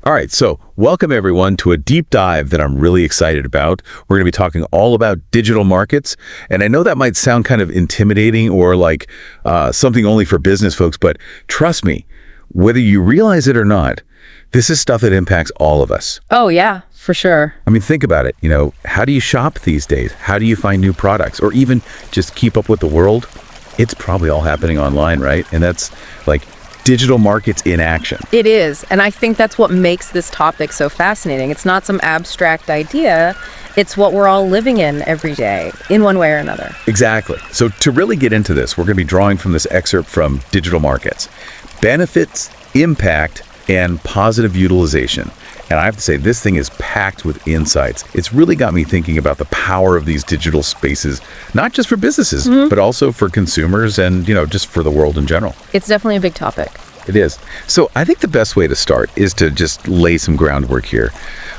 All right, so welcome everyone to a deep dive that I'm really excited about. We're going to be talking all about digital markets, and I know that might sound kind of intimidating or like something only for business folks, but trust me, whether you realize it or not, this is stuff that impacts all of us. Oh, yeah, for sure. I mean, think about it. How do you shop these days? How do you find new products or even just keep up with the world? It's probably all happening online, right? And that's like digital markets in action. It is. And I think that's what makes this topic so fascinating. It's not some abstract idea. It's what we're all living in every day, in one way or another. Exactly. So to really get into this, we're going to be drawing from this excerpt from Digital Markets: Benefits, Impact, and Positive Utilization. And I have to say, this thing is packed with insights. It's really got me thinking about the power of these digital spaces, not just for businesses, but also for consumers and, just for the world in general. It's definitely a big topic. It is. So I think the best way to start is to just lay some groundwork here.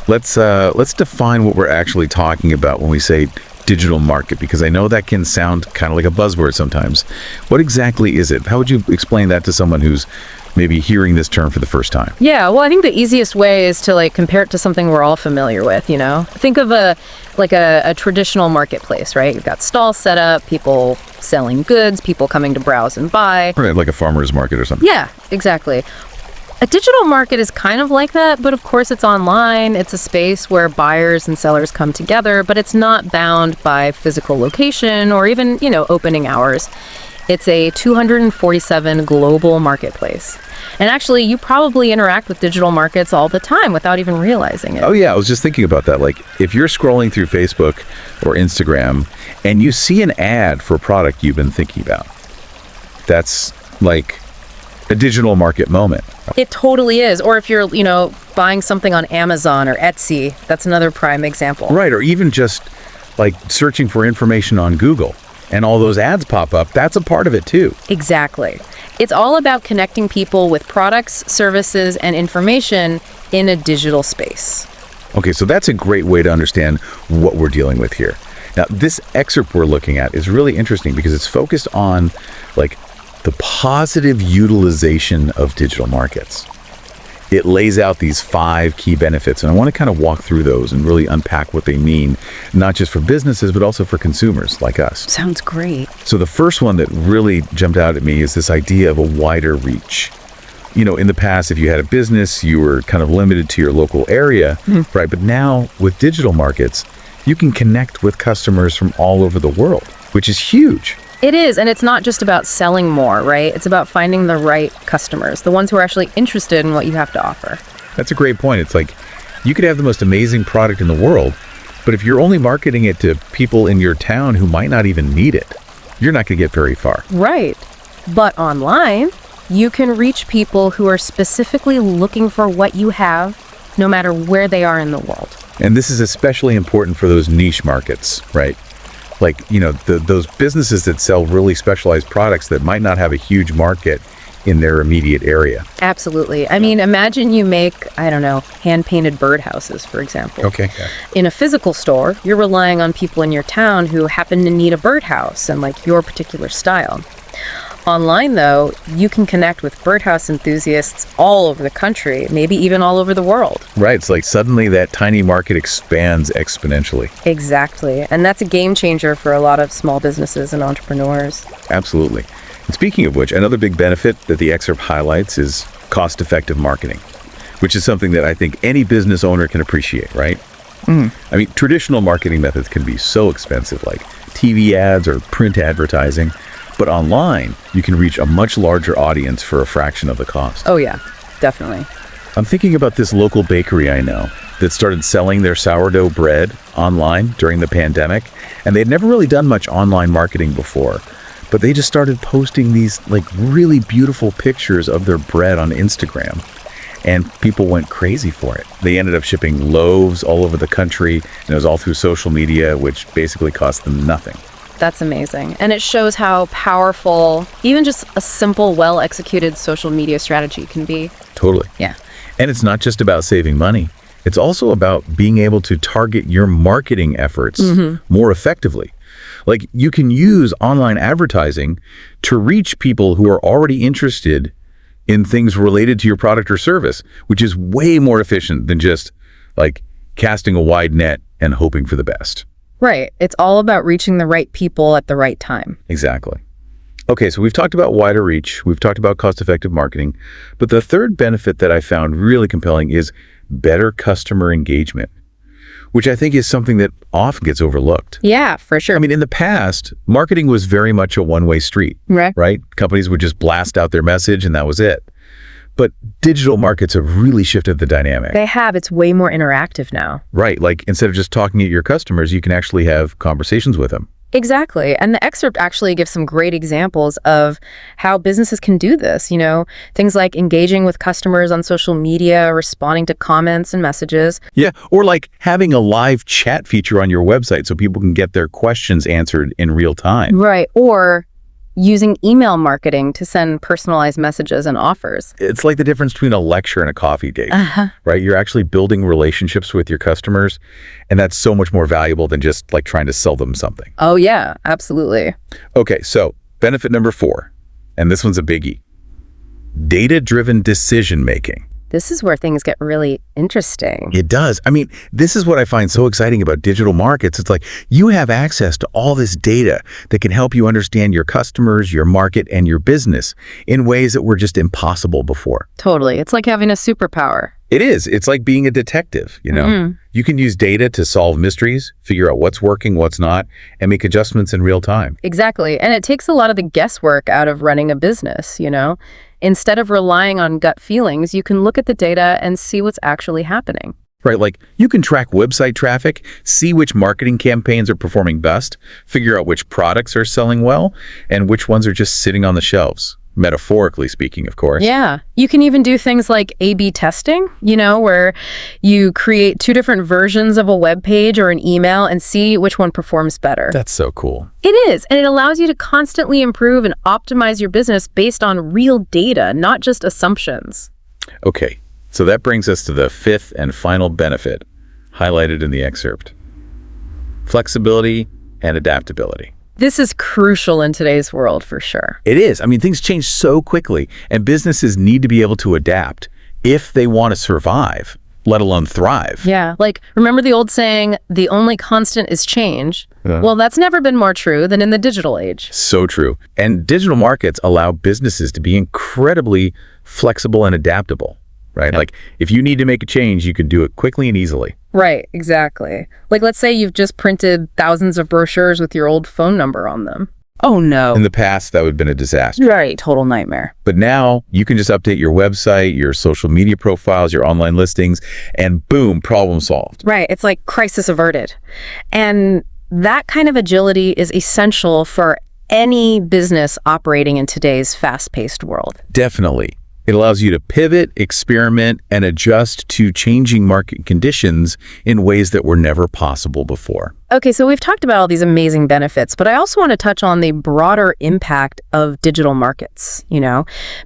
Let's define what we're actually talking about when we say digital market, because I know that can sound kind of like a buzzword sometimes. What exactly is it? How would you explain that to someone who's maybe hearing this term for the first time? Yeah, well, I think the easiest way is to compare it to something we're all familiar with, Think of a traditional marketplace, right? You've got stalls set up, people selling goods, people coming to browse and buy. Right, like a farmer's market or something. Yeah, exactly. A digital market is kind of like that, but of course it's online. It's a space where buyers and sellers come together, but it's not bound by physical location or even, opening hours. It's a 247 global marketplace. And actually, you probably interact with digital markets all the time without even realizing it. Oh, yeah. I was just thinking about that. Like, if you're scrolling through Facebook or Instagram and you see an ad for a product you've been thinking about, that's like a digital market moment. It totally is. Or if you're, buying something on Amazon or Etsy, that's another prime example. Right. Or even just like searching for information on Google and all those ads pop up, that's a part of it too. Exactly. It's all about connecting people with products, services, and information in a digital space. Okay, so that's a great way to understand what we're dealing with here. Now, this excerpt we're looking at is really interesting because it's focused on the positive utilization of digital markets. It lays out these 5 key benefits, and I want to kind of walk through those and really unpack what they mean, not just for businesses, but also for consumers like us. Sounds great. So the first one that really jumped out at me is this idea of a wider reach. In the past, if you had a business, you were kind of limited to your local area, right? But now with digital markets, you can connect with customers from all over the world, which is huge. It is, and it's not just about selling more, right? It's about finding the right customers, the ones who are actually interested in what you have to offer. That's a great point. It's like you could have the most amazing product in the world, but if you're only marketing it to people in your town who might not even need it, you're not going to get very far. Right. But online, you can reach people who are specifically looking for what you have, no matter where they are in the world. And this is especially important for those niche markets, right? Like, those businesses that sell really specialized products that might not have a huge market in their immediate area. Absolutely. I mean, imagine you make, hand-painted birdhouses, for example. Okay. In a physical store, you're relying on people in your town who happen to need a birdhouse and your particular style. Online, though, you can connect with birdhouse enthusiasts all over the country, maybe even all over the world. Right. It's like suddenly that tiny market expands exponentially. Exactly. And that's a game changer for a lot of small businesses and entrepreneurs. Absolutely. And speaking of which, another big benefit that the excerpt highlights is cost-effective marketing, which is something that I think any business owner can appreciate, right? I mean, traditional marketing methods can be so expensive, like TV ads or print advertising. But online, you can reach a much larger audience for a fraction of the cost. Oh, yeah, definitely. I'm thinking about this local bakery I know that started selling their sourdough bread online during the pandemic, and they'd never really done much online marketing before. But they just started posting these really beautiful pictures of their bread on Instagram, and people went crazy for it. They ended up shipping loaves all over the country, and it was all through social media, which basically cost them nothing. That's amazing. And it shows how powerful even just a simple, well-executed social media strategy can be. Totally. Yeah. And it's not just about saving money. It's also about being able to target your marketing efforts more effectively. Like, you can use online advertising to reach people who are already interested in things related to your product or service, which is way more efficient than just like casting a wide net and hoping for the best. Right. It's all about reaching the right people at the right time. Exactly. Okay, so we've talked about wider reach, we've talked about cost-effective marketing, but the third benefit that I found really compelling is better customer engagement, which I think is something that often gets overlooked. Yeah, for sure. I mean, in the past, marketing was very much a one-way street, right? Companies would just blast out their message and that was it. But digital markets have really shifted the dynamic. They have. It's way more interactive now. Right, like instead of just talking at your customers, you can actually have conversations with them. Exactly. And the excerpt actually gives some great examples of how businesses can do this, things like engaging with customers on social media, responding to comments and messages. Yeah, or like having a live chat feature on your website so people can get their questions answered in real time. Right. Or using email marketing to send personalized messages and offers. It's like the difference between a lecture and a coffee date, right? You're actually building relationships with your customers, and that's so much more valuable than just like trying to sell them something. Oh, yeah, absolutely. Okay, so benefit number 4, and this one's a biggie. Data-driven decision-making. This is where things get really interesting. It does. I mean, this is what I find so exciting about digital markets. It's like you have access to all this data that can help you understand your customers, your market, and your business in ways that were just impossible before. Totally. It's like having a superpower. It is. It's like being a detective, You can use data to solve mysteries, figure out what's working, what's not, and make adjustments in real time. Exactly. And it takes a lot of the guesswork out of running a business, Instead of relying on gut feelings, you can look at the data and see what's actually happening. Right, like you can track website traffic, see which marketing campaigns are performing best, figure out which products are selling well, and which ones are just sitting on the shelves. Metaphorically speaking, of course. Yeah. You can even do things like A/B testing, where you create 2 different versions of a web page or an email and see which one performs better. That's so cool. It is. And it allows you to constantly improve and optimize your business based on real data, not just assumptions. Okay, so that brings us to the 5th and final benefit highlighted in the excerpt. Flexibility and adaptability. This is crucial in today's world, for sure. It is. I mean, things change so quickly, and businesses need to be able to adapt if they want to survive, let alone thrive. Yeah, like, remember the old saying, the only constant is change? Yeah. Well, that's never been more true than in the digital age. So true. And digital markets allow businesses to be incredibly flexible and adaptable, right? Like, if you need to make a change, you can do it quickly and easily. Right, exactly. Like, let's say you've just printed thousands of brochures with your old phone number on them. Oh, no. In the past, that would have been a disaster. Right, total nightmare. But now, you can just update your website, your social media profiles, your online listings, and boom, problem solved. Right, it's like crisis averted. And that kind of agility is essential for any business operating in today's fast-paced world. Definitely. It allows you to pivot, experiment, and adjust to changing market conditions in ways that were never possible before. Okay, so we've talked about all these amazing benefits, but I also want to touch on the broader impact of digital markets,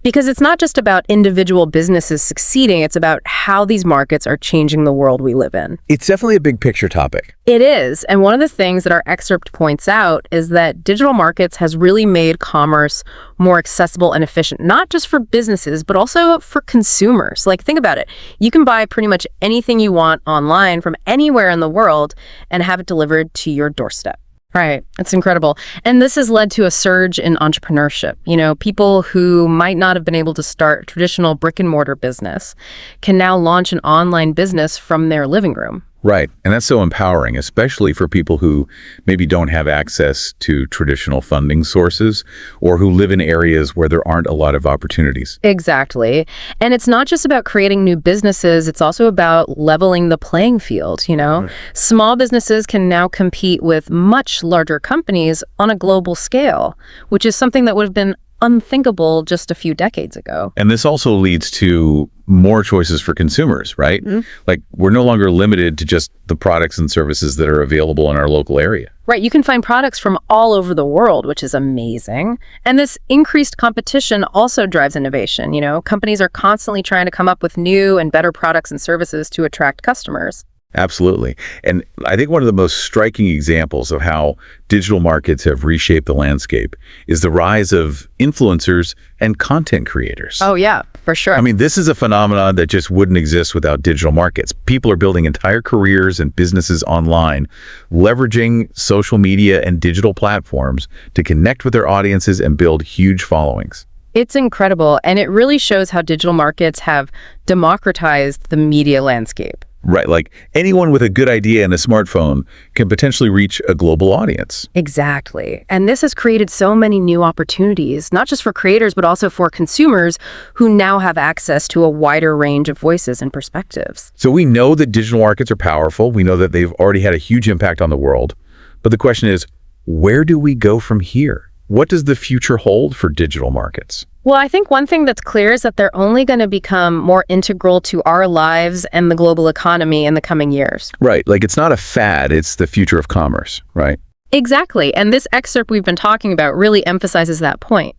because it's not just about individual businesses succeeding, it's about how these markets are changing the world we live in. It's definitely a big picture topic. It is, and one of the things that our excerpt points out is that digital markets has really made commerce more accessible and efficient, not just for businesses, but also for consumers. Like, think about it. You can buy pretty much anything you want online from anywhere in the world and have it delivered to your doorstep. Right. It's incredible. And this has led to a surge in entrepreneurship. People who might not have been able to start a traditional brick and mortar business can now launch an online business from their living room. Right. And that's so empowering, especially for people who maybe don't have access to traditional funding sources or who live in areas where there aren't a lot of opportunities. Exactly. And it's not just about creating new businesses. It's also about leveling the playing field. Right. Small businesses can now compete with much larger companies on a global scale, which is something that would have been unthinkable just a few decades ago. And this also leads to more choices for consumers, right? Mm-hmm. Like, we're no longer limited to just the products and services that are available in our local area. Right. You can find products from all over the world, which is amazing. And this increased competition also drives innovation. Companies are constantly trying to come up with new and better products and services to attract customers. Absolutely. And I think one of the most striking examples of how digital markets have reshaped the landscape is the rise of influencers and content creators. Oh, yeah, for sure. I mean, this is a phenomenon that just wouldn't exist without digital markets. People are building entire careers and businesses online, leveraging social media and digital platforms to connect with their audiences and build huge followings. It's incredible, and it really shows how digital markets have democratized the media landscape. Right, like anyone with a good idea and a smartphone can potentially reach a global audience. Exactly. And this has created so many new opportunities, not just for creators, but also for consumers who now have access to a wider range of voices and perspectives. So we know that digital markets are powerful. We know that they've already had a huge impact on the world. But the question is, where do we go from here? What does the future hold for digital markets? Well, I think one thing that's clear is that they're only going to become more integral to our lives and the global economy in the coming years. Right, like it's not a fad, it's the future of commerce, right? Exactly. And this excerpt we've been talking about really emphasizes that point.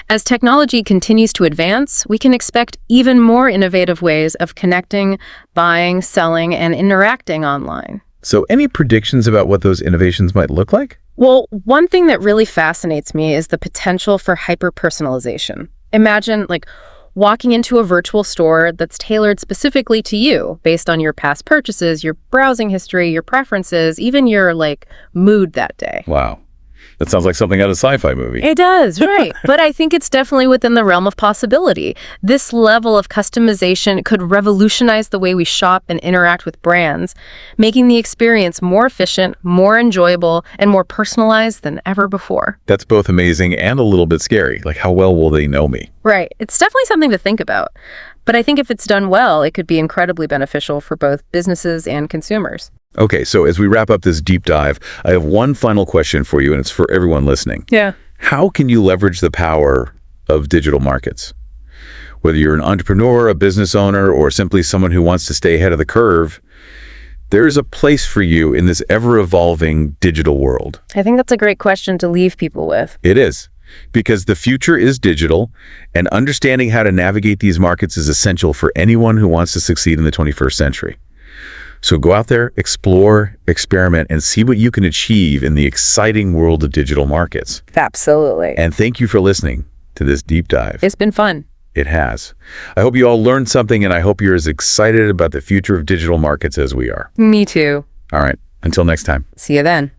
As technology continues to advance, we can expect even more innovative ways of connecting, buying, selling, and interacting online. So any predictions about what those innovations might look like? Well, one thing that really fascinates me is the potential for hyper-personalization. Imagine, walking into a virtual store that's tailored specifically to you based on your past purchases, your browsing history, your preferences, even your, mood that day. Wow. That sounds like something out of a sci-fi movie. It does, right. But I think it's definitely within the realm of possibility. This level of customization could revolutionize the way we shop and interact with brands, making the experience more efficient, more enjoyable, and more personalized than ever before. That's both amazing and a little bit scary. Like, how well will they know me? Right. It's definitely something to think about. But I think if it's done well, it could be incredibly beneficial for both businesses and consumers. Okay, so as we wrap up this deep dive, I have one final question for you, and it's for everyone listening. Yeah. How can you leverage the power of digital markets? Whether you're an entrepreneur, a business owner, or simply someone who wants to stay ahead of the curve, there is a place for you in this ever-evolving digital world. I think that's a great question to leave people with. It is, because the future is digital, and understanding how to navigate these markets is essential for anyone who wants to succeed in the 21st century. So go out there, explore, experiment, and see what you can achieve in the exciting world of digital markets. Absolutely. And thank you for listening to this deep dive. It's been fun. It has. I hope you all learned something, and I hope you're as excited about the future of digital markets as we are. Me too. All right. Until next time. See you then.